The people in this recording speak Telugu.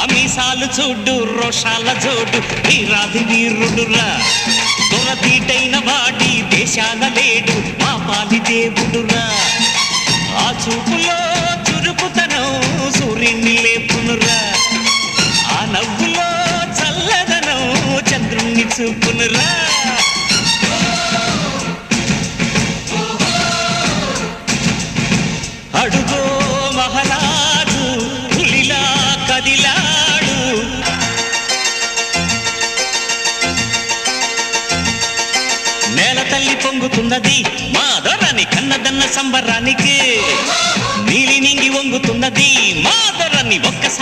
మీసాలు చూడు రోషాల జోడు వీరాది వీరుడురా దొరదీటైన వాడి దేశాల లేడు మా పాలి దేవుడురా ఆ చూపులో చురుకుతనం సూర్యుని లేపునురా ఆ నవ్వులో చల్లదనం చంద్రుణ్ణి చూపునురా అడుగో మహారాజు పులిలా కదిలాడు నేల తల్లి పొంగుతున్నది మా దొరని కన్నదన్న సంబరానికి నీలి నింగి వంగుతున్నది మా దొరని ఒక్కసారి